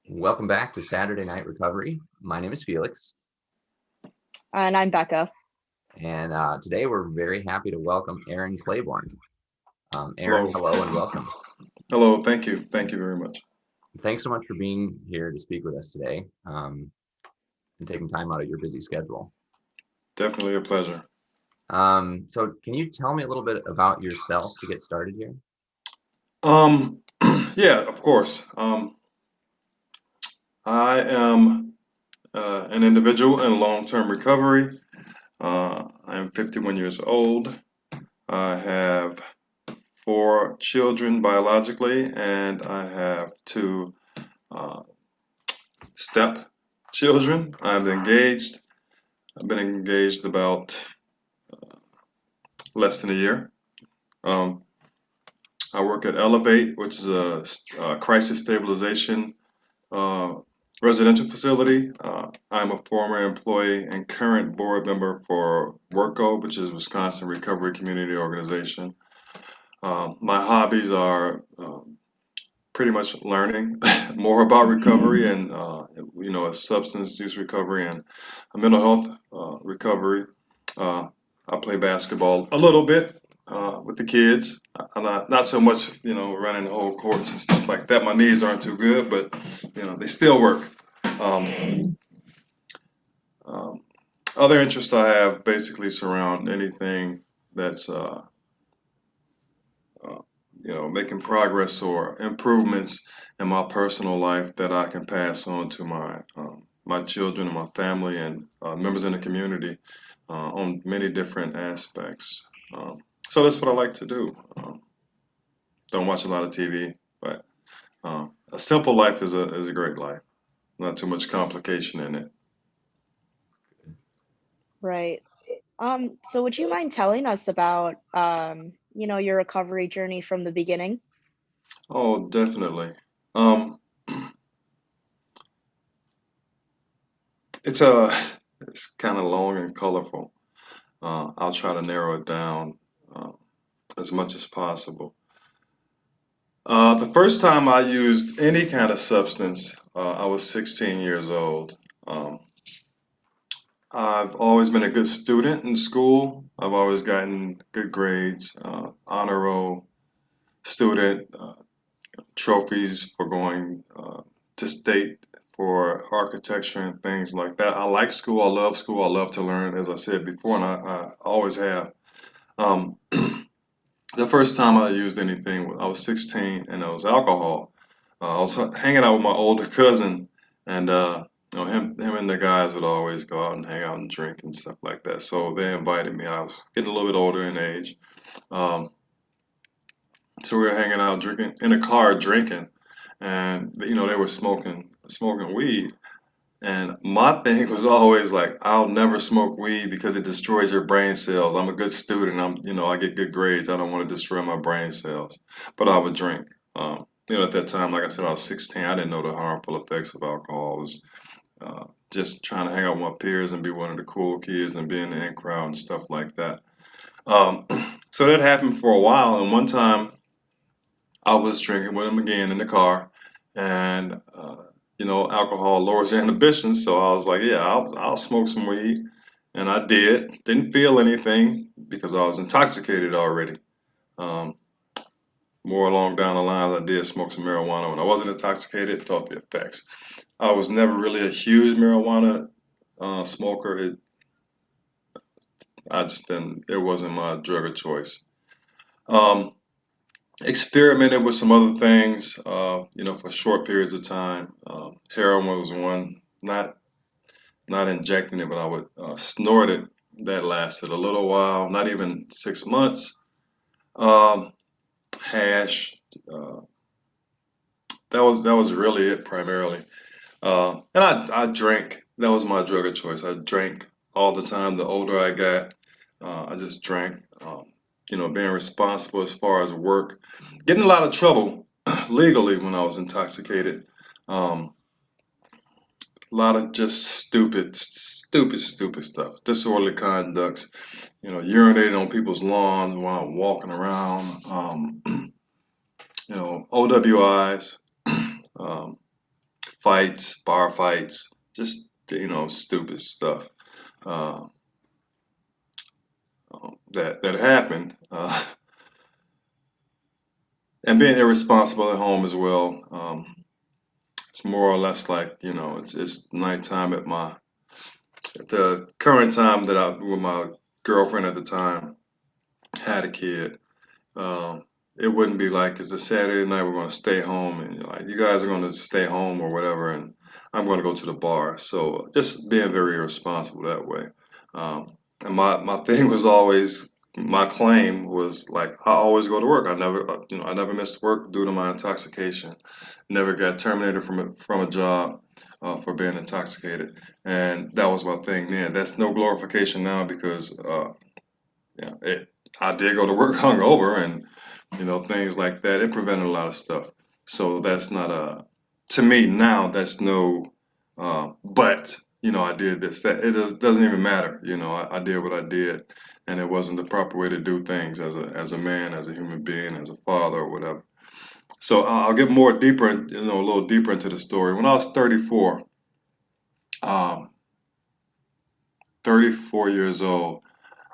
Welcome back to Saturday Night Recovery. My name is Felix, And I'm Becca. and today we're very happy to welcome Aaron Clayborn. Aaron, Hello. hello and welcome. Hello. Thank you. Thank you very much. Thanks so much for being here to speak with us today and taking time out of your busy schedule. Definitely a pleasure. So, can you tell me a little bit about yourself to get started here? Um, yeah, of course. I am an individual in long-term recovery. I am 51 years old. I have four children biologically, and I have two uh, step children. I'm engaged. I've been engaged about less than a year. Um, I work at Elevate, which is a crisis stabilization uh, residential facility. I'm a former employee and current board member for WorkGo, which is Wisconsin Recovery Community Organization. My hobbies are pretty much learning more about recovery and substance use recovery and mental health recovery. Uh, I play basketball a little bit with the kids. I'm not so much running the whole courts and stuff like that. My knees aren't too good, but they still work. Um, um, Other interests I have basically surround anything that's uh, making progress or improvements in my personal life that I can pass on to my children and my family and members in the community on many different aspects. So that's what I like to do. Don't watch a lot of TV, but a simple life is a great life. Not too much complication in it. Right. So would you mind telling us about your recovery journey from the beginning? Oh, definitely. Um, it's a it's kind of long and colorful. I'll try to narrow it down uh, as much as possible. The first time I used any kind of substance, I was 16 years old. Um, I've always been a good student in school. I've always gotten good grades, honor roll student, trophies for going to state for architecture and things like that. I like school. I love school. I love to learn, as I said before, and I always have. Um, the first time I used anything, I was 16, and it was alcohol. I was hanging out with my older cousin, and him and the guys would always go out and hang out and drink and stuff like that. So they invited me. I was getting a little bit older in age, um, so we were hanging out, drinking in a car, drinking, and they were smoking weed. And my thing was always like, I'll never smoke weed because it destroys your brain cells. I'm a good student. I get good grades. I don't want to destroy my brain cells. But I would drink. At that time, like I said, I was 16. I didn't know the harmful effects of alcohol. I was just trying to hang out with my peers and be one of the cool kids and be in the in crowd and stuff like that. Um, so that happened for a while. And one time, I was drinking with him again in the car, and alcohol lowers your inhibitions. So I was like, yeah, I'll smoke some weed, and I did. Didn't feel anything because I was intoxicated already. Um, More along down the line, I did smoke some marijuana when I wasn't intoxicated. Felt the effects. I was never really a huge marijuana smoker. I just didn't. It wasn't my drug of choice. Um, Experimented with some other things, for short periods of time. Heroin was one, not injecting it, but I would snort it. That lasted a little while, not even 6 months. Um, Hash, uh, that was really it primarily. And I drank. That was my drug of choice. I drank all the time. The older I got, I just drank. Being responsible as far as work, getting in a lot of trouble legally when I was intoxicated. Um, a lot of just stupid stuff. Disorderly conducts. Urinating on people's lawns while I'm walking around. OWIs. Um, fights, bar fights, just stupid stuff uh, that happened, and being irresponsible at home as well. It's more or less like it's nighttime at the current time that I with my girlfriend at the time had a kid. Um, it wouldn't be like it's a Saturday night, we're going to stay home, and you're like you guys are going to stay home or whatever, and I'm going to go to the bar. So just being very irresponsible that way. Um, and my thing was always my claim was like I always go to work. I never missed work due to my intoxication. Never got terminated from a job for being intoxicated, and that was my thing then. That's no glorification now because yeah, I did go to work hungover and things like that. It prevented a lot of stuff. So that's not to me now. That's no. But I did this. That doesn't even matter. I did what I did, and it wasn't the proper way to do things as a man, as a human being, as a father, or whatever. So I'll get more deeper, a little deeper into the story. When I was 34, um, 34 years old.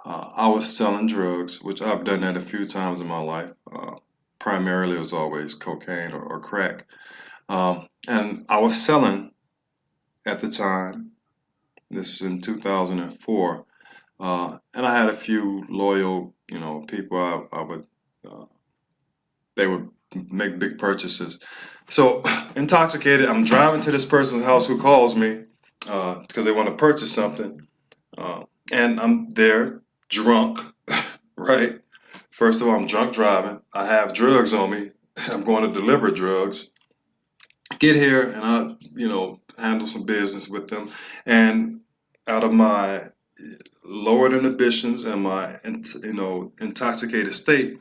I was selling drugs, which I've done that a few times in my life. Primarily, it was always cocaine or crack. And I was selling at the time. This was in 2004, and I had a few loyal, people. I would they would make big purchases. So intoxicated, I'm driving to this person's house who calls me because they want to purchase something, uh, and I'm there drunk, right? First of all, I'm drunk driving. I have drugs on me. I'm going to deliver drugs. Get here and I, handle some business with them. And out of my lowered inhibitions and my, intoxicated state,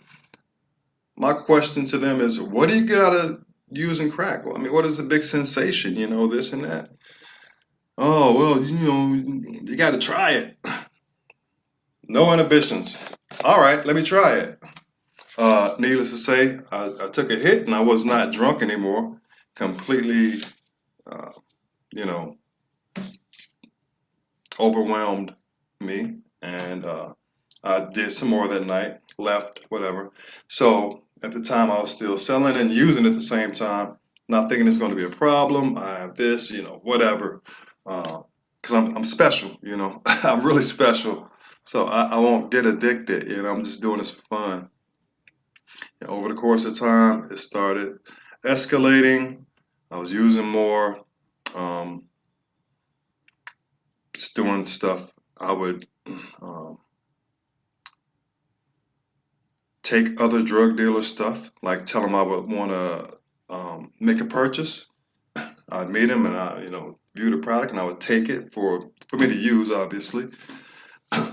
my question to them is, what do you get out of using crack? Well, I mean, what is the big sensation? This and that. Oh, well, you got to try it. No inhibitions. All right, let me try it. Needless to say, I took a hit and I was not drunk anymore. Completely, uh, you know, overwhelmed me. And I did some more that night, left, whatever. So at the time, I was still selling and using at the same time, not thinking it's going to be a problem. I have this, whatever. Because I'm special, I'm really special. So I won't get addicted, I'm just doing this for fun. And over the course of time, it started escalating. I was using more, um, just doing stuff. I would um, take other drug dealers' stuff, like tell them I would want to make a purchase. I'd meet them and view the product and I would take it for me to use, obviously.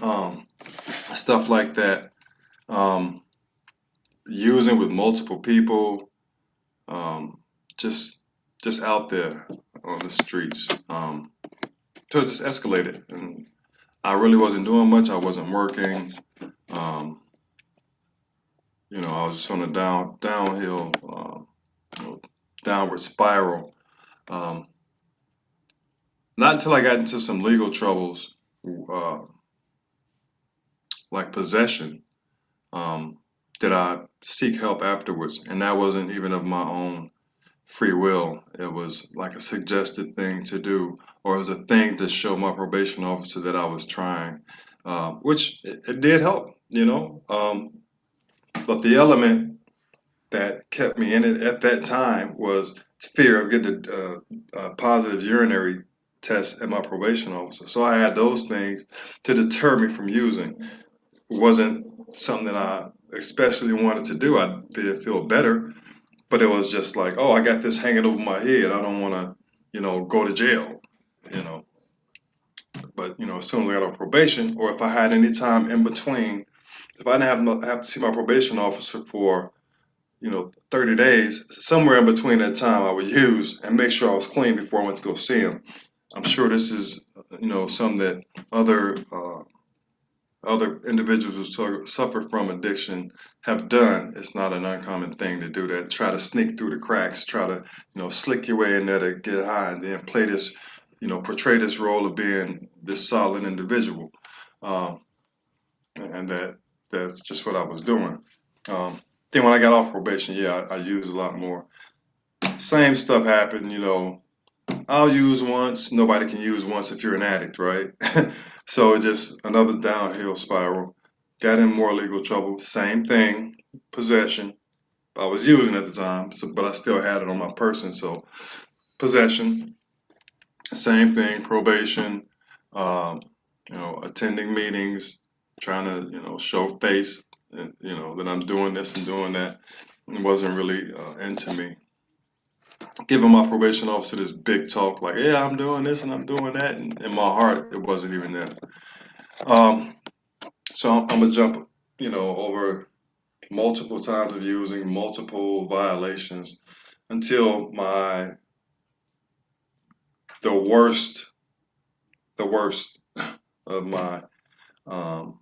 um, Stuff like that. Um, Using with multiple people, um, just just out there on the streets. So it just escalated, and I really wasn't doing much. I wasn't working. Um, I was just on a downhill, you know, downward spiral. Um, Not until I got into some legal troubles, uh, like possession, um, did I seek help afterwards, and that wasn't even of my own free will. It was like a suggested thing to do, or it was a thing to show my probation officer that I was trying, which it did help, But the element that kept me in it at that time was fear of getting a positive urinary test at my probation officer. So I had those things to deter me from using. It wasn't something that I especially wanted to do. I did feel better, but it was just like, oh, I got this hanging over my head. I don't want to, go to jail, you know. But as soon as I got off probation, or if I had any time in between, if I didn't have to see my probation officer for 30 days, somewhere in between that time, I would use and make sure I was clean before I went to go see him. I'm sure this is, something that other other individuals who suffer from addiction have done. It's not an uncommon thing to do that. Try to sneak through the cracks, try to, slick your way in there to get high, and then play this, portray this role of being this solid individual. Um, and that's just what I was doing. Um, then when I got off probation, yeah, I used a lot more. Same stuff happened, I'll use once. Nobody can use once if you're an addict, right? So just another downhill spiral. Got in more legal trouble. Same thing. Possession. I was using at the time, but I still had it on my person. So possession. Same thing. Probation. Um, attending meetings, trying to show face, and, that I'm doing this and doing that. It wasn't really into me. Giving my probation officer this big talk like, yeah, I'm doing this and I'm doing that. And in my heart, it wasn't even that. Um, so I'm gonna jump, over multiple times of using multiple violations until the worst, the worst of my um,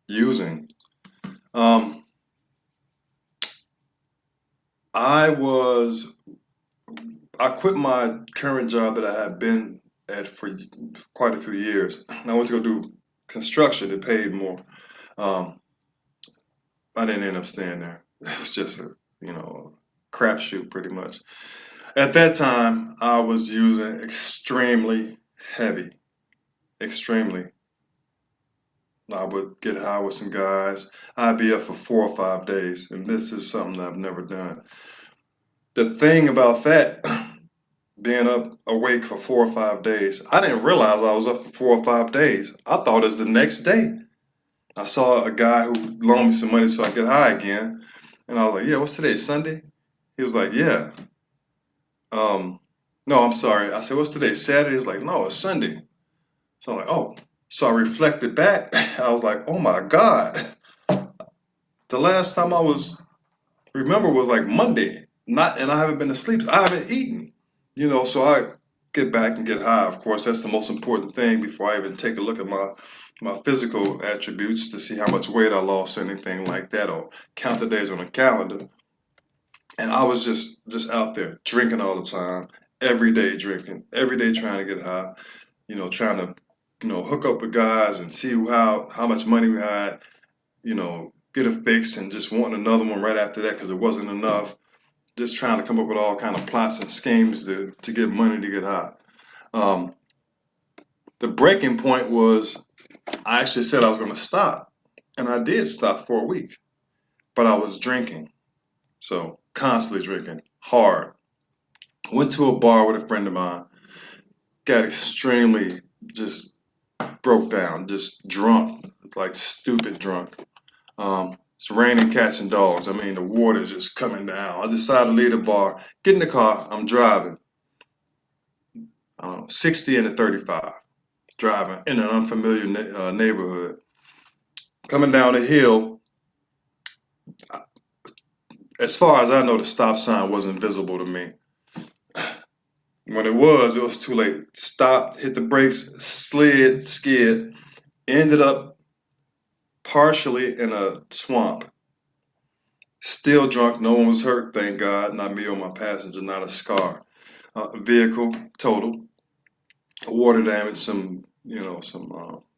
using. Um, I was I quit my current job that I had been at for quite a few years. I went to go do construction. It paid more. Um, I didn't end up staying there. It was just a, crapshoot pretty much. At that time, I was using extremely heavy, extremely. I would get high with some guys. I'd be up for 4 or 5 days, and this is something I've never done. The thing about that, being up awake for 4 or 5 days, I didn't realize I was up for 4 or 5 days. I thought it was the next day. I saw a guy who loaned me some money so I could get high again, and I was like, "Yeah, what's today? Sunday?" He was like, "Yeah." Um, no, I'm sorry. I said, "What's today? Saturday?" He's like, "No, it's Sunday." So I'm like, "Oh." So I reflected back. I was like, "Oh my God." The last time I was like Monday. Not, and I haven't been to sleep. I haven't eaten. So I get back and get high. Of course, that's the most important thing before I even take a look at my physical attributes to see how much weight I lost or anything like that, or count the days on a calendar. And I was just out there drinking all the time, every day drinking, every day trying to get high, trying to, hook up with guys and see how much money we had, get a fix and just wanting another one right after that because it wasn't enough. Just trying to come up with all kind of plots and schemes to get money to get high. Um, the breaking point was I actually said I was going to stop, and I did stop for a week, but I was drinking, so constantly drinking hard. Went to a bar with a friend of mine, got extremely just broke down, just drunk, like stupid drunk. It's raining cats and dogs. I mean, the water's just coming down. I decided to leave the bar, get in the car. I'm driving, 60 into 35, driving in an unfamiliar neighborhood. Coming down the hill, as far as I know, the stop sign wasn't visible to me. When it was too late. Stopped, hit the brakes, slid, skid, ended up partially in a swamp. Still drunk, no one was hurt, thank God. Not me or my passenger, not a scar. Vehicle total, water damage, some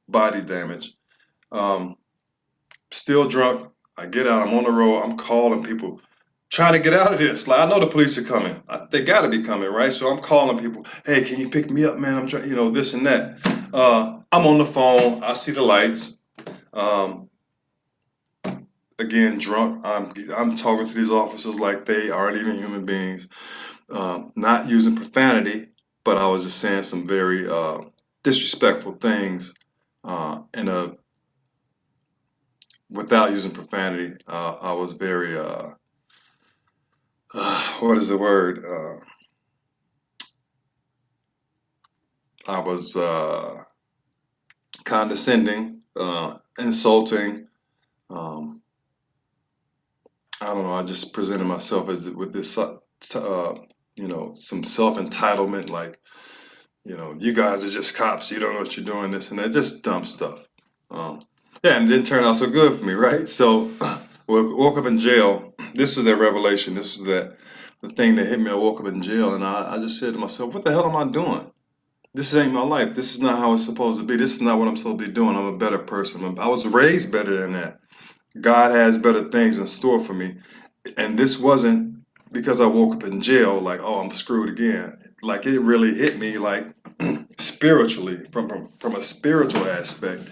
body damage. Um, Still drunk. I get out. I'm on the road. I'm calling people, trying to get out of this. Like I know the police are coming. They got to be coming, right? So I'm calling people. Hey, can you pick me up, man? I'm trying, this and that. I'm on the phone. I see the lights. Um, Again, drunk. I'm talking to these officers like they aren't even human beings. Not using profanity, but I was just saying some very disrespectful things in a without using profanity. I was very what is the word? I was condescending, insulting. Um, I don't know. I just presented myself as with this, some self entitlement, like, you guys are just cops. You don't know what you're doing. This and that. Just dumb stuff. Um, yeah, and it didn't turn out so good for me, right? So, woke up in jail. This was that revelation. This was the thing that hit me. I woke up in jail, and I just said to myself, "What the hell am I doing? This ain't my life. This is not how it's supposed to be. This is not what I'm supposed to be doing. I'm a better person. I was raised better than that. God has better things in store for me. And this wasn't because I woke up in jail, like, oh, I'm screwed again. Like, it really hit me, like, spiritually, from a spiritual aspect.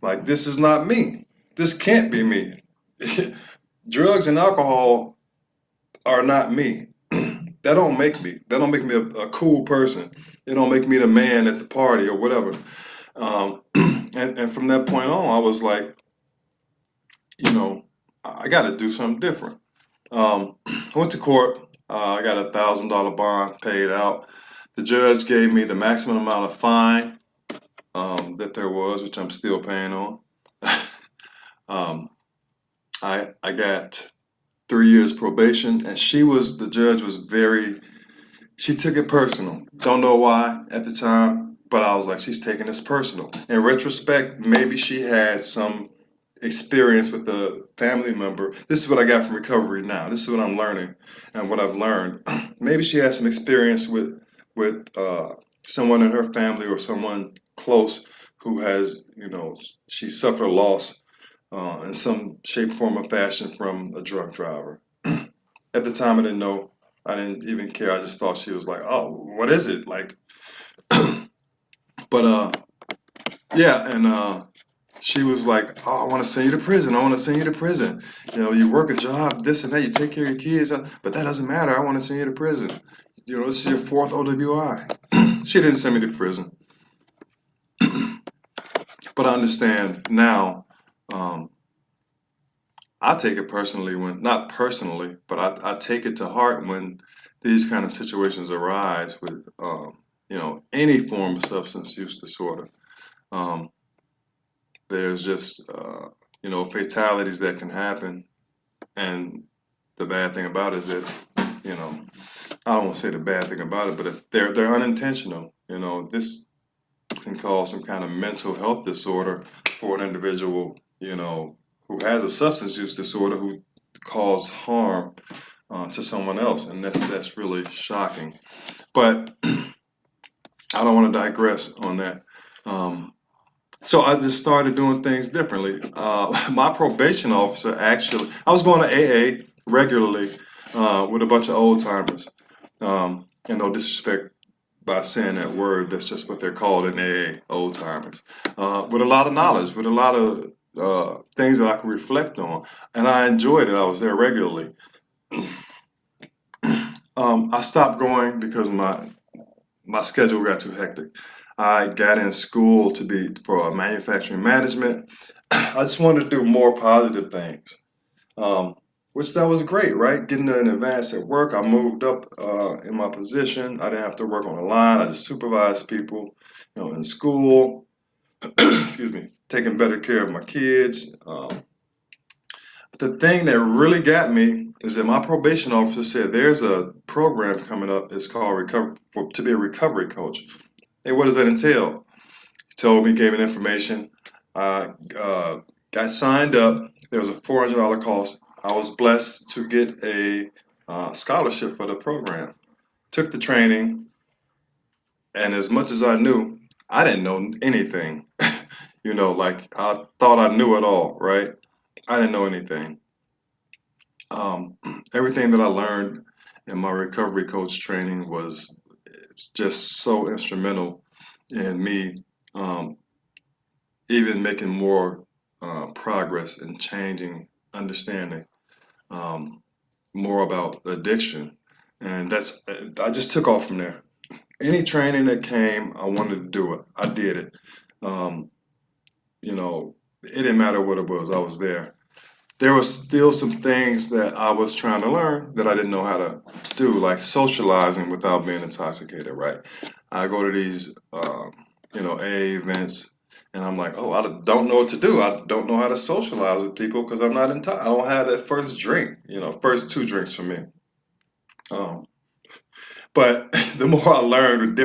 Like, this is not me. This can't be me. Drugs and alcohol are not me. That don't make me. That don't make me a cool person. It don't make me the man at the party or whatever. And from that point on, I was like, you know, I got to do something different. I went to court. I got $1,000 bond paid out. The judge gave me the maximum amount of fine that there was, which I'm still paying on. um, I got 3 years probation, and the judge was very, she took it personal. Don't know why at the time, but I was like, she's taking this personal. In retrospect, maybe she had some experience with a family member. This is what I got from recovery now. This is what I'm learning and what I've learned. Maybe she has some experience with someone in her family or someone close who has, she suffered a loss in some shape, form, or fashion from a drunk driver. At the time, I didn't know. I didn't even care. I just thought she was like, "Oh, what is it?" Like, but yeah, and she was like, "Oh, I want to send you to prison. I want to send you to prison. You work a job, this and that. You take care of your kids, but that doesn't matter. I want to send you to prison. This is your fourth OWI." She didn't send me to prison, but I understand now. Um, I take it personally when, not personally, but I take it to heart when these kind of situations arise with, any form of substance use disorder. Um, there's just, fatalities that can happen. And the bad thing about it is that, you know, I don't want to say the bad thing about it, but if they're unintentional. This can cause some kind of mental health disorder for an individual, who has a substance use disorder who cause harm to someone else, and that's really shocking. But I don't want to digress on that. Um, so I just started doing things differently. My probation officer actually, I was going to AA regularly with a bunch of old timers. And no disrespect by saying that word, that's just what they're called in AA, old timers. With a lot of knowledge, with a lot of things that I could reflect on, and I enjoyed it. I was there regularly. I stopped going because my schedule got too hectic. I got in school to be for manufacturing management. I just wanted to do more positive things, um, which that was great, right? Getting an advance at work. I moved up in my position. I didn't have to work on the line. I just supervised people, in school. Excuse me, taking better care of my kids. But the thing that really got me is that my probation officer said there's a program coming up. It's called to be a recovery coach. Hey, what does that entail? He told me, gave me information. I got signed up. There was a $400 cost. I was blessed to get a scholarship for the program. Took the training, and as much as I knew, I didn't know anything. Like I thought I knew it all, right? I didn't know anything. Um, Everything that I learned in my recovery coach training was just so instrumental in me um, even making more progress in changing, understanding more about addiction. And I just took off from there. Any training that came, I wanted to do it. I did it. Um, it didn't matter what it was, I was there. There was still some things that I was trying to learn that I didn't know how to do, like socializing without being intoxicated, right? I go to these, AA events, and I'm like, oh, I don't know what to do. I don't know how to socialize with people because I'm not I don't have that first drink, first two drinks for me. Um, but the more I learned with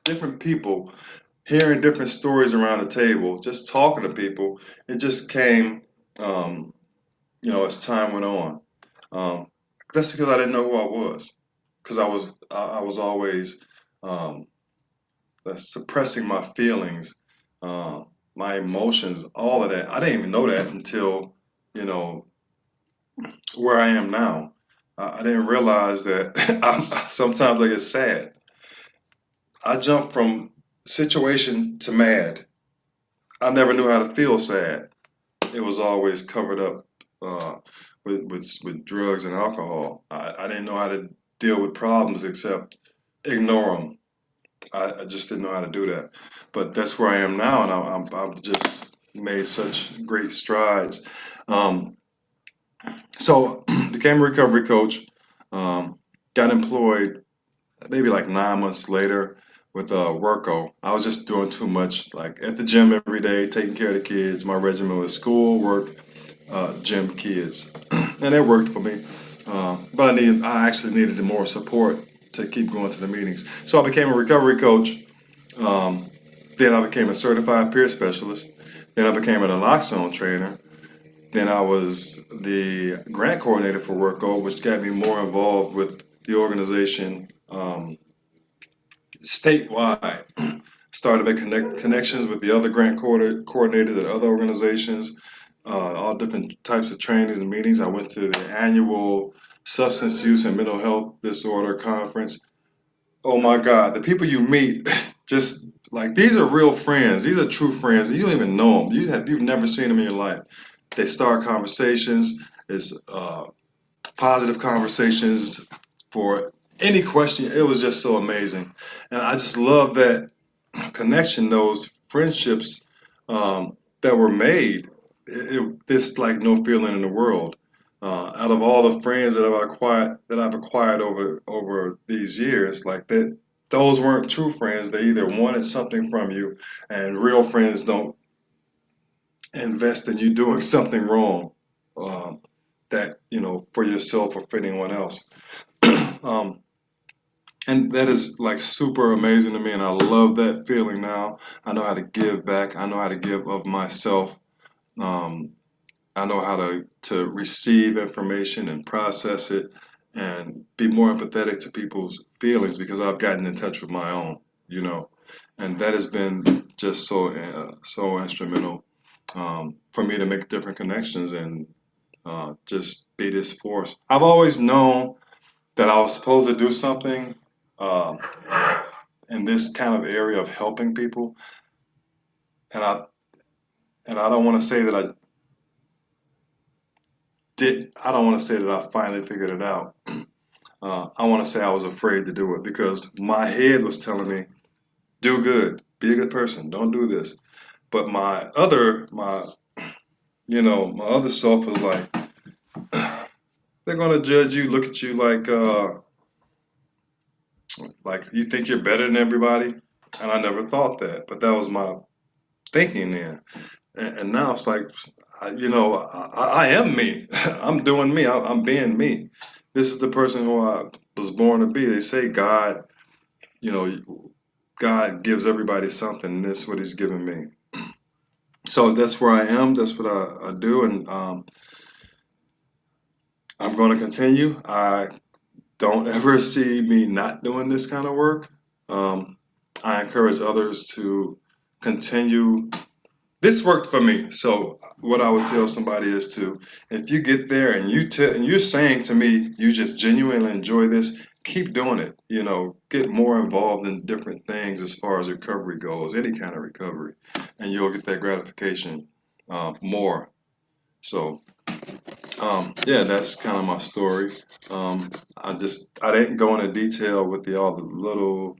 different people, hearing different stories around the table, just talking to people, it just came, um, as time went on. Um, that's because I didn't know who I was, because I was always um, suppressing my feelings, uh, my emotions, all of that. I didn't even know that until you know where I am now. I didn't realize that sometimes I get sad. I jump from situation to mad. I never knew how to feel sad. It was always covered up with drugs and alcohol. I didn't know how to deal with problems except ignore them. I just didn't know how to do that. But that's where I am now, and I've just made such great strides. Um, so became a recovery coach. Got employed maybe like 9 months later with Worko. I was just doing too much, like at the gym every day, taking care of the kids. My regimen was school, work, gym, kids, and it worked for me. But I actually needed more support to keep going to the meetings. So I became a recovery coach. Um, then I became a certified peer specialist. Then I became an naloxone trainer. Then I was the grant coordinator for Worko, which got me more involved with the organization statewide. Started making connections with the other grant coordinators at other organizations, all different types of trainings and meetings. I went to the annual substance use and mental health disorder conference. Oh my God, the people you meet, just like these are real friends. These are true friends. You don't even know them. You've never seen them in your life. They start conversations. It's positive conversations for any question. It was just so amazing, and I just love that connection, those friendships that were made. It's like no feeling in the world. Out of all the friends that I've acquired over these years, like that, those weren't true friends. They either wanted something from you, and real friends don't invest in you doing something wrong. That for yourself or for anyone else. um, and that is like super amazing to me, and I love that feeling now. I know how to give back. I know how to give of myself. Um, I know how to receive information and process it, and be more empathetic to people's feelings because I've gotten in touch with my own. You know, and that has been just so instrumental for me to make different connections and just be this force. I've always known that I was supposed to do something um, in this kind of area of helping people, and I don't want to say that I did. I don't want to say that I finally figured it out. I want to say I was afraid to do it because my head was telling me, "Do good, be a good person, don't do this." But my other self was like, "They're gonna judge you, look at you like you think you're better than everybody." And I never thought that, but that was my thinking then. And now it's like, I am me. I'm doing me. I'm being me. This is the person who I was born to be. They say you know, God gives everybody something, and this is what He's given me. So that's where I am. That's what I do, and I'm going to continue. I don't ever see me not doing this kind of work. Um, I encourage others to continue. This worked for me. So what I would tell somebody is to, if you get there and and you're saying to me, you just genuinely enjoy this, keep doing it. Get more involved in different things as far as recovery goes, any kind of recovery, and you'll get that gratification more. So yeah, that's kind of my story. I didn't go into detail with all the little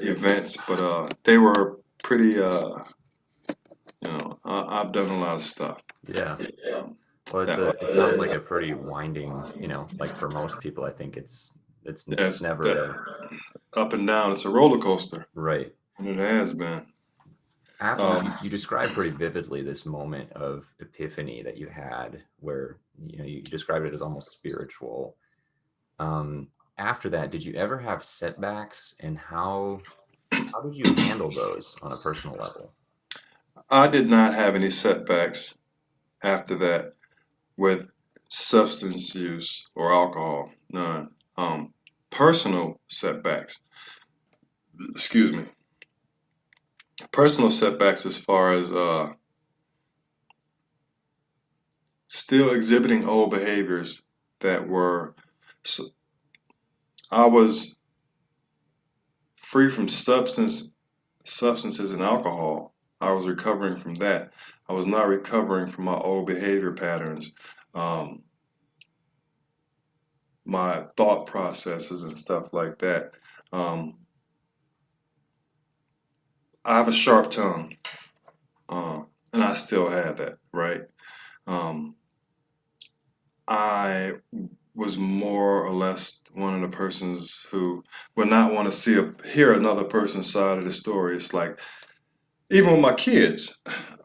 events, but they were pretty. I've done a lot of stuff. Yeah. Well, That it sounds like a pretty winding, like for most people, I think it's Yes, never that up and down. It's a roller coaster, right. and it has been. After Um, you described pretty vividly this moment of epiphany that you had where, you described it as almost spiritual. Um, After that, did you ever have setbacks, and how How did you handle those on a personal level? I did not have any setbacks after that with substance use or alcohol, none. Personal setbacks, excuse me, personal setbacks as far as still exhibiting old behaviors that were, I was free from substances and alcohol. I was recovering from that. I was not recovering from my old behavior patterns, um, my thought processes and stuff like that. Um, I have a sharp tongue, uh, and I still have that, right? Um, I was more or less one of the persons who would not want to hear another person's side of the story. It's like even with my kids,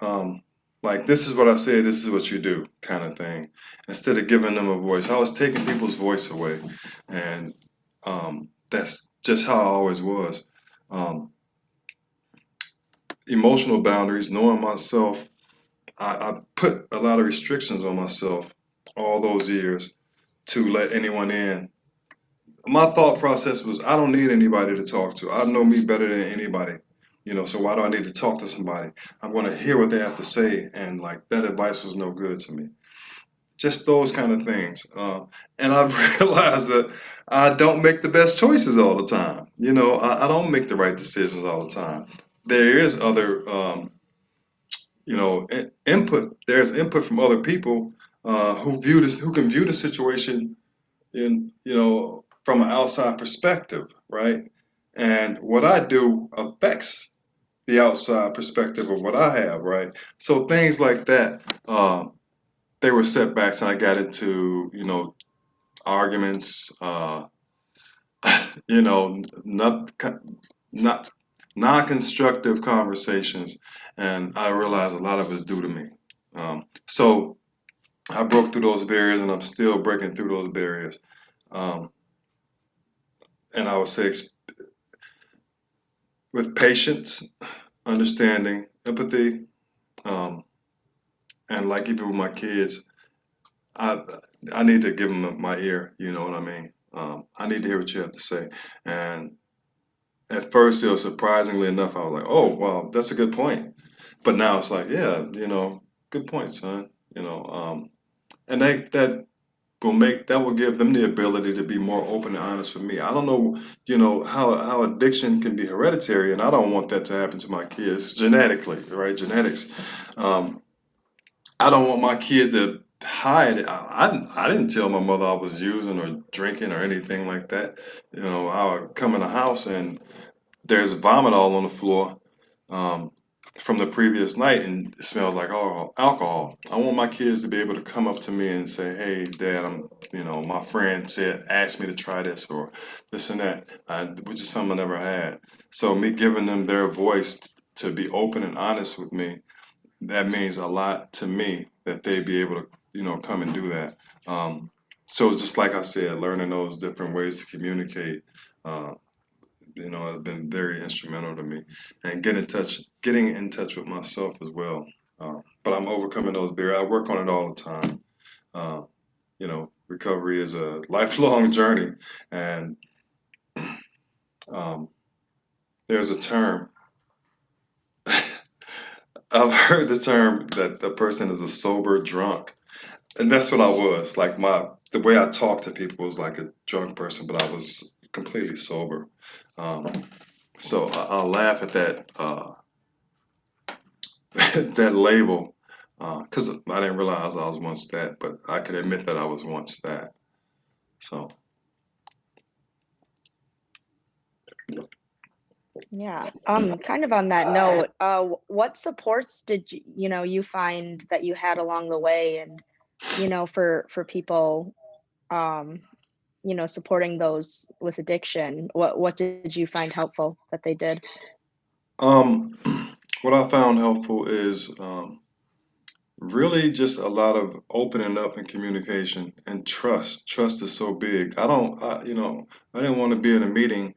um, like this is what I said, this is what you do, kind of thing. Instead of giving them a voice, I was taking people's voice away, and that's just how I always was. Um, Emotional boundaries, knowing myself, I put a lot of restrictions on myself all those years to let anyone in. My thought process was I don't need anybody to talk to. I know me better than anybody. So why do I need to talk to somebody? I'm going to hear what they have to say, and like that advice was no good to me. Just those kind of things. And I've realized that I don't make the best choices all the time. I don't make the right decisions all the time. There is other, input. There's input from other people who can view the situation from an outside perspective, right? And what I do affects the outside perspective of what I have, right? So things like that, they were setbacks, and I got into, arguments, not not non-constructive conversations, and I realized a lot of it's due to me. So I broke through those barriers, and I'm still breaking through those barriers. Um, and I would say with patience, understanding, empathy, um, and like even with my kids, I I need to give them my ear. You know what I mean? I need to hear what you have to say. And at first, it was surprisingly enough, I was like, "Oh, wow, that's a good point." But now it's like, "Yeah, good point, son." And that will give them the ability to be more open and honest with me. I don't know, how addiction can be hereditary, and I don't want that to happen to my kids genetically, right? Genetics. Um, I don't want my kid to hide it. I didn't tell my mother I was using or drinking or anything like that. I would come in the house and there's vomit all on the floor um, from the previous night, and it smells like alcohol. I want my kids to be able to come up to me and say, "Hey, Dad, my friend asked me to try this or this and that," which is something I never had. So me giving them their voice to be open and honest with me, that means a lot to me that they be able to, come and do that. Um, so just like I said, learning those different ways to communicate. Uh, has been very instrumental to me, and getting in touch with myself as well. But I'm overcoming those barriers. I work on it all the time. Recovery is a lifelong journey, and um, there's a term. I've heard the term that the person is a sober drunk, and that's what I was. Like the way I talk to people was like a drunk person, but I was completely sober. Um, so I'll laugh at that. That label because I didn't realize I was once that, but I can admit that I was once that. So, Yeah. Kind of on that note, what supports did you find that you had along the way, and for people, um, supporting those with addiction, what did you find helpful that they did? um, what I found helpful is really just a lot of opening up and communication and trust. Trust is so big. I don't, I didn't want to be in a meeting.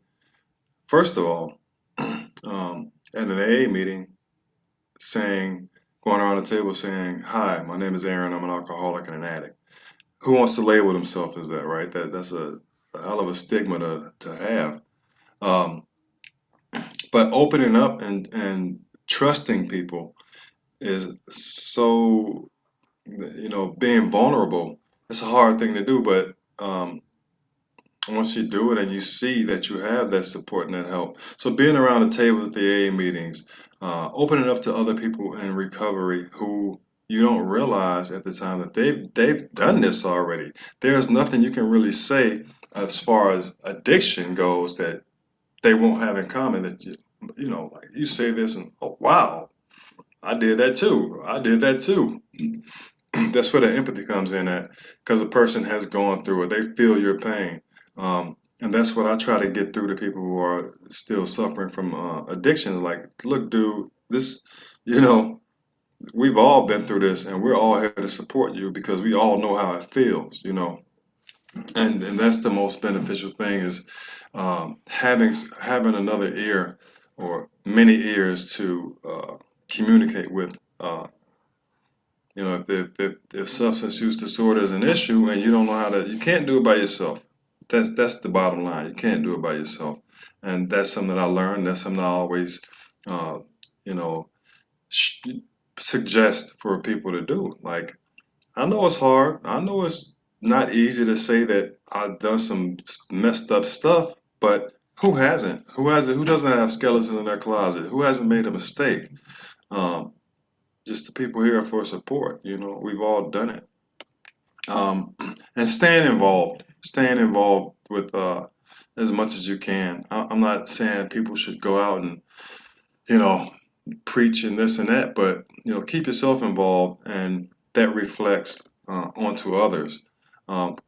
First of all, at an AA meeting saying, going around the table saying, "Hi, my name is Aaron. I'm an alcoholic and an addict." Who wants to label themselves as that, right? That's a hell of a stigma to have. Um, but opening up and trusting people is so, being vulnerable. It's a hard thing to do, but once you do it and you see that you have that support and that help. So being around the tables at the AA meetings, opening up to other people in recovery who you don't realize at the time that they've done this already. There's nothing you can really say as far as addiction goes that they won't have in common. That like you say this and oh wow, I did that too. I did that too. That's where the empathy comes in at because the person has gone through it. They feel your pain. And that's what I try to get through to people who are still suffering from addiction. Like, look, dude, this, you know, we've all been through this and we're all here to support you because we all know how it feels. And that's the most beneficial thing is having another ear or many ears to communicate with. If substance use disorder is an issue and you don't know you can't do it by yourself. That's the bottom line. You can't do it by yourself, and that's something that I learned. That's something I always, uh, you know, sh- suggest for people to do. Like I know it's hard. I know it's not easy to say that I've done some messed up stuff, but who hasn't? Who hasn't? Who doesn't have skeletons in their closet? Who hasn't made a mistake? Um, just the people here for support. We've all done it. um, and staying involved with as much as you can. I'm not saying people should go out and you know preach and this and that, but keep yourself involved, and that reflects onto others,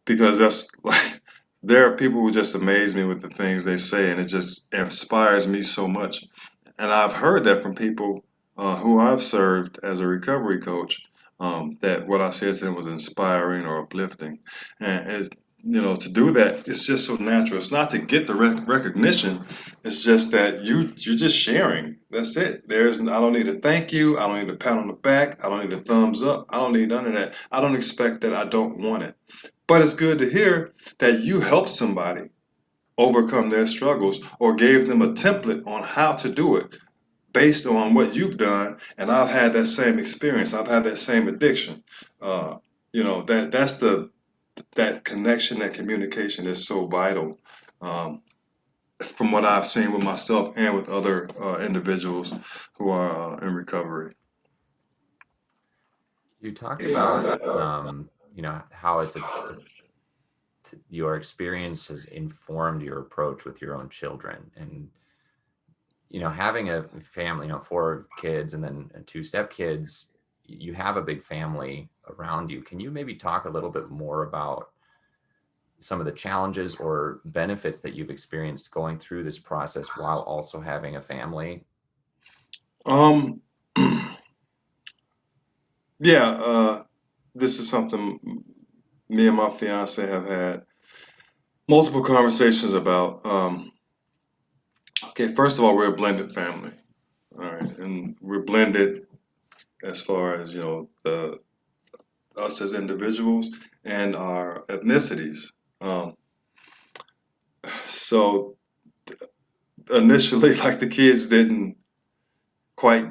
because that's like there are people who just amaze me with the things they say, and it just inspires me so much. And I've heard that from people who I've served as a recovery coach, that what I said to them was inspiring or uplifting. And to do that, it's just so natural. It's not to get the recognition. It's just that you're just sharing. That's it. I don't need a thank you. I don't need a pat on the back. I don't need a thumbs up. I don't need none of that. I don't expect that. I don't want it. But it's good to hear that you helped somebody overcome their struggles or gave them a template on how to do it based on what you've done, and I've had that same experience. I've had that same addiction. That connection, that communication is so vital. Um, from what I've seen with myself and with other individuals who are in recovery. You talked about, how your experience has informed your approach with your own children, and having a family, 4 kids and then 2 stepkids, you have a big family around you. Can you maybe talk a little bit more about some of the challenges or benefits that you've experienced going through this process while also having a family? Um, yeah, this is something me and my fiance have had multiple conversations about. Okay, first of all, we're a blended family. All right, and we're blended as far as the us as individuals and our ethnicities. Um, so initially, like the kids didn't quite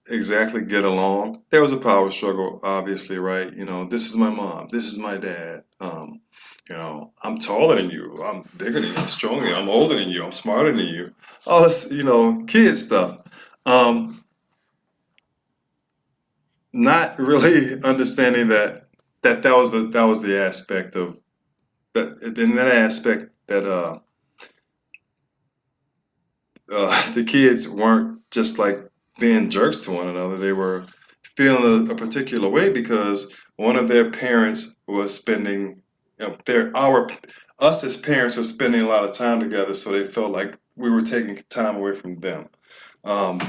exactly get along. There was a power struggle, obviously, right? This is my mom, this is my dad. I'm taller than you, I'm bigger than you, I'm stronger than you, I'm older than you, I'm smarter than you. All this, kid stuff. Um, Not really understanding that was the aspect of that in that aspect that the kids weren't just like being jerks to one another. They were feeling a particular way because one of their parents was spending, us as parents were spending a lot of time together, so they felt like we were taking time away from them. Um,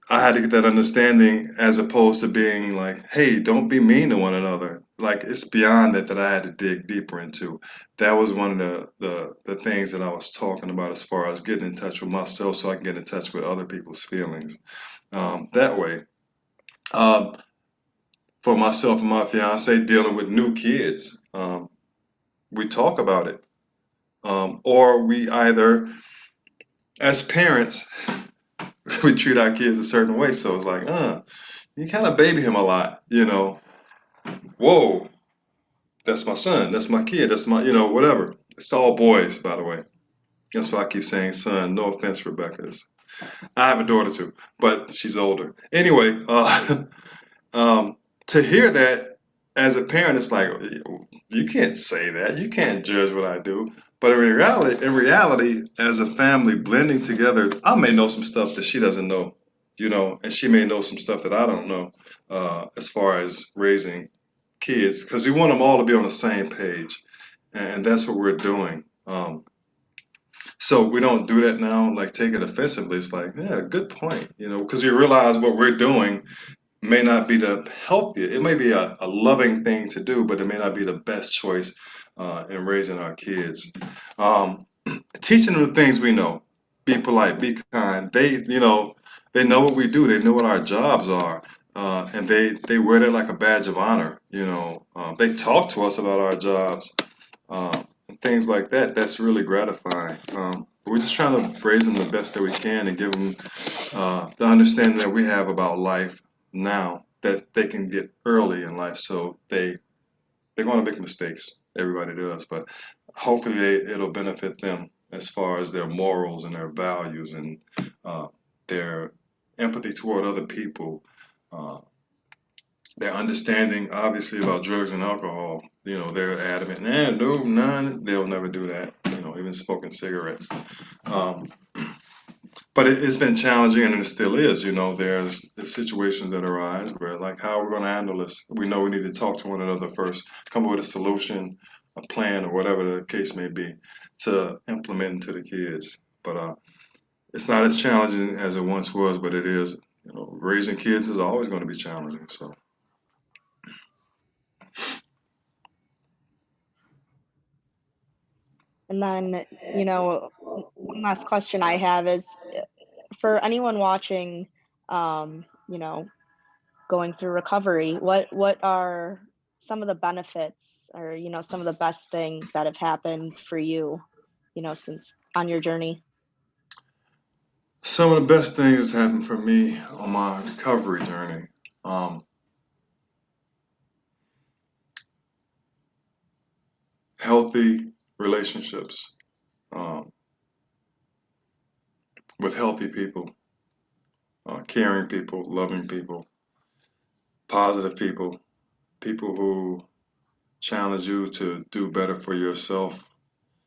I had to get that understanding as opposed to being like, hey, don't be mean to one another. like it's beyond that I had to dig deeper into. That was one of the things that I was talking about as far as getting in touch with myself so I can get in touch with other people's feelings. That way. Um, for myself and my fiance dealing with new kids, we talk about it. Or we either, as parents, we treat our kids a certain way. So it's like, you kind of baby him a lot, you know. Whoa, that's my son, that's my kid, that's my, whatever. It's all boys, by the way. That's why I keep saying son. No offense, Rebecca. I have a daughter too, but she's older. Anyway, um, to hear that as a parent, it's like you can't say that. You can't judge what I do. But in reality, as a family blending together, I may know some stuff that she doesn't know, and she may know some stuff that I don't know, as far as raising kids, because we want them all to be on the same page, and that's what we're doing. So we don't do that now, like take it offensively. It's like, yeah, good point, because you realize what we're doing may not be the healthiest. It may be a loving thing to do, but it may not be the best choice in raising our kids. Um, Teaching them the things we know. Be polite, be kind. They know what we do. They know what our jobs are, and they wear that like a badge of honor. They talk to us about our jobs, and things like that. That's really gratifying. We're just trying to raise them the best that we can and give them the understanding that we have about life now that they can get early in life. So they're going to make mistakes. Everybody does, but hopefully it'll benefit them as far as their morals and their values and uh, their empathy toward other people. Uh, their understanding, obviously, about drugs and alcohol. They're adamant, nah, no, none. They'll never do that. Even smoking cigarettes. Um, but it's been challenging, and it still is. There's situations that arise where, like, how are we going to handle this? We know we need to talk to one another first, come up with a solution, a plan, or whatever the case may be, to implement into the kids. But it's not as challenging as it once was, but it is. Raising kids is always going to be challenging. So. And then, one last question I have is for anyone watching, you know, going through recovery, what are some of the benefits or, some of the best things that have happened for you, since on your journey? Some of the best things that's happened for me on my recovery journey. Um, Healthy relationships um, with healthy people, caring people, loving people, positive people, people who challenge you to do better for yourself,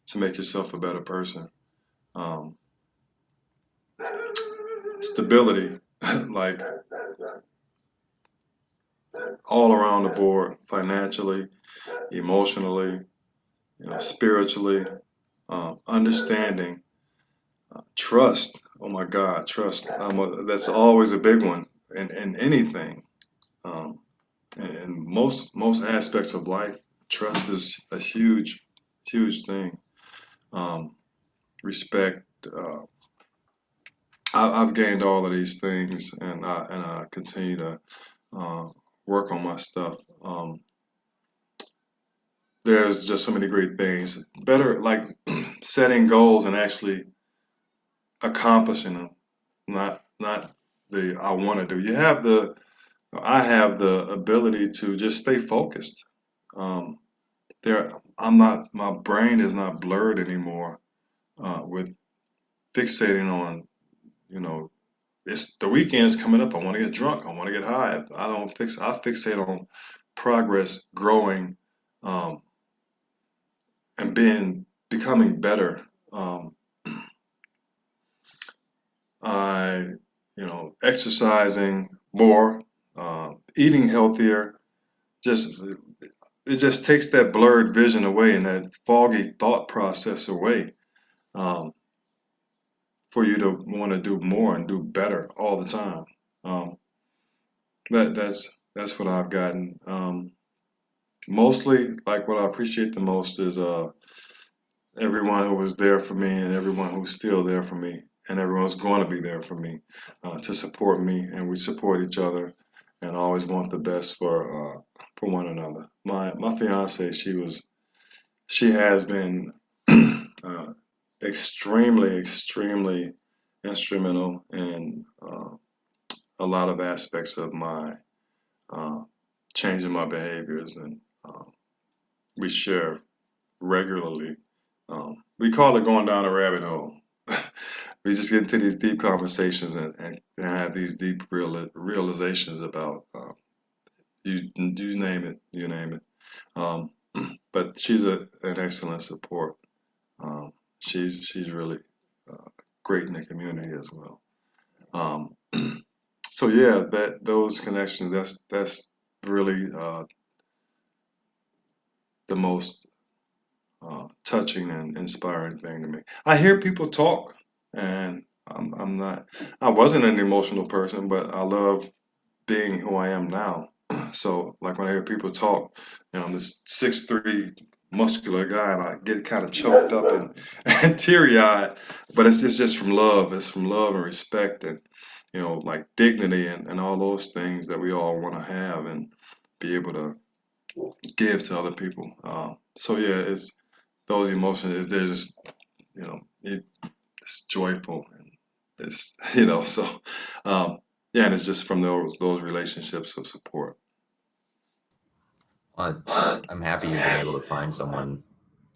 to make yourself a better person. Um, Stability, like all around the board, financially, emotionally, spiritually, understanding, trust. Oh my God, trust. That's always a big one in anything. Um, in most aspects of life, trust is a huge thing. Um, Respect. I've gained all of these things, and I continue to uh, work on my stuff. There's just so many great things. Better like setting goals and actually accomplishing them. Not the I want to do. I have the ability to just stay focused. Um, I'm not. My brain is not blurred anymore with fixating on you know it's the weekend's coming up. I want to get drunk. I want to get high. I fixate on progress, growing, um, and becoming better. Um, I, exercising more, eating healthier. Just it just takes that blurred vision away and that foggy thought process away, um, for you to want to do more and do better all the time. Um, that's what I've gotten. Mostly, like what I appreciate the most is everyone who was there for me and everyone who's still there for me and everyone's going to be there for me to support me, and we support each other and always want the best for one another. My fiance, she has been uh, extremely instrumental in a lot of aspects of my uh, changing my behaviors, and we share regularly. We call it going down a rabbit hole. We just get into these deep conversations and have these deep realizations about you name it, you name it. Um, but she's an excellent support. She's really great in the community as well. Um, so yeah, that those connections, that's really the most touching and inspiring thing to me. I hear people talk, and I'm not. I wasn't an emotional person, but I love being who I am now. So, like when I hear people talk, I'm this 6'3" muscular guy, and I get kind of choked up and, and teary eyed. But it's just from love. It's from love and respect, and like dignity and all those things that we all want to have and be able to give to other people. So yeah, it's those emotions. They're just it's joyful, and it's so yeah, and it's just from those relationships of support. Uh, I'm happy you've been able to find someone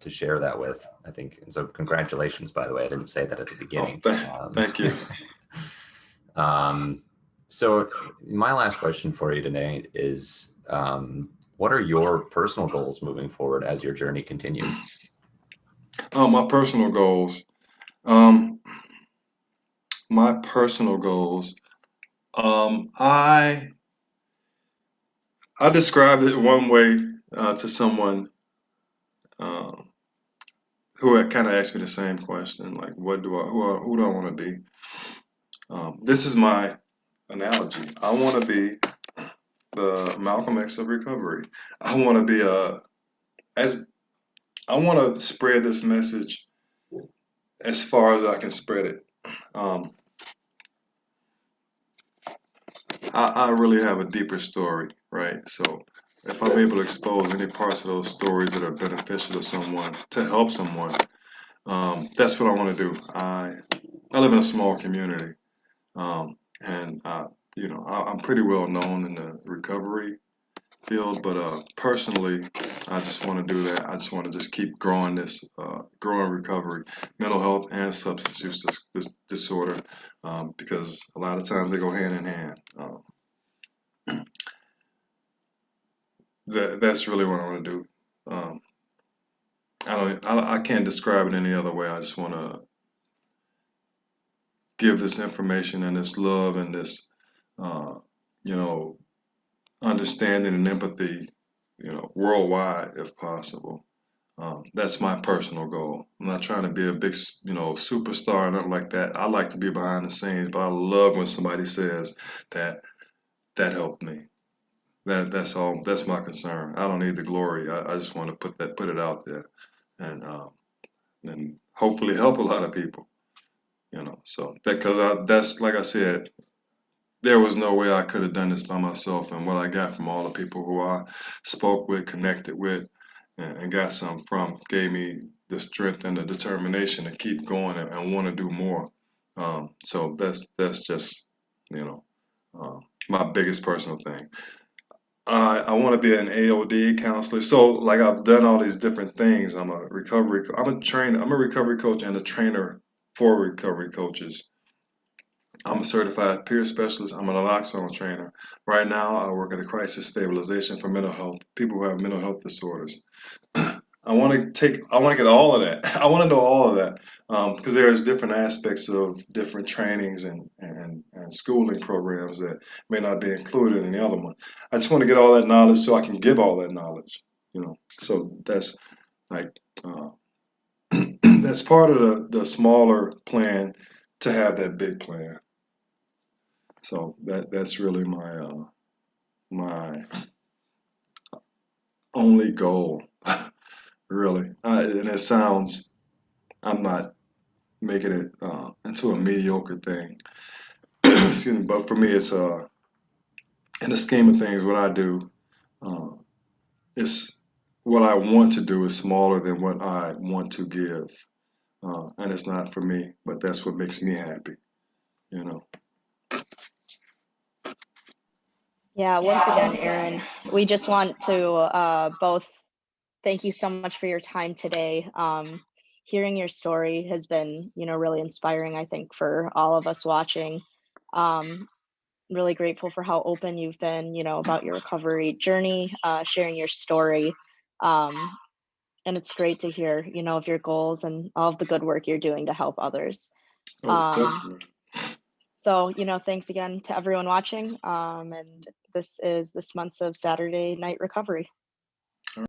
to share that with, I think. And so congratulations, by the way. I didn't say that at the Oh, beginning. thank you. Um, so my last question for you today is, what are your personal goals moving forward as your journey continues? My personal goals. Um, my personal goals. Um, I I described it one way to someone uh, who had kind of asked me the same question, like, what do I who do I want to be? This is my analogy. I want to be the Malcolm X of recovery. I want to be as I want to spread this message as far as I can spread it. Um, I really have a deeper story, right? So if I'm able to expose any parts of those stories that are beneficial to someone, to help someone, that's what I want to do. I live in a small community, and I'm pretty well known in the recovery field, but personally, I just want to do that. I just want to just keep growing growing recovery, mental health and substance use disorder, because a lot of times they go hand in hand. That's really what I want to do. Um, I can't describe it any other way. I just want to give this information and this love and this, uh, you know, understanding and empathy, worldwide if possible. That's my personal goal. I'm not trying to be a big, superstar or nothing like that. I like to be behind the scenes, but I love when somebody says that that helped me. That's all. That's my concern. I don't need the glory. I just want to put it out there, and hopefully help a lot of people. So that's like I said, there was no way I could have done this by myself, and what I got from all the people who I spoke with, connected with, and got some from gave me the strength and the determination to keep going and want to do more. So that's just you know my biggest personal thing. I want to be an AOD counselor. So like I've done all these different things. I'm a trainer. I'm a recovery coach and a trainer for recovery coaches. I'm a certified peer specialist. I'm an naloxone trainer. Right now, I work at a crisis stabilization for mental health, people who have mental health disorders. I want to get all of that. I want to know all of that because there's different aspects of different trainings and schooling programs that may not be included in the other one. I just want to get all that knowledge so I can give all that knowledge. So that's like that's part of the smaller plan to have that big plan. So that's really my only goal, really. And it sounds, I'm not making it into a mediocre thing. Excuse me, but for me, it's in the scheme of things, what I do, uh, is what I want to do is smaller than what I want to give, and it's not for me, but that's what makes me happy, you know. Yeah, once again, Aaron, we just want to both thank you so much for your time today. Hearing your story has been, really inspiring, I think, for all of us watching. Um, really grateful for how open you've been, about your recovery journey, sharing your story. Um, and it's great to hear, of your goals and all of the good work you're doing to help others. Oh, Um, definitely. so, thanks again to everyone watching. And this is this month's of Saturday Night Recovery.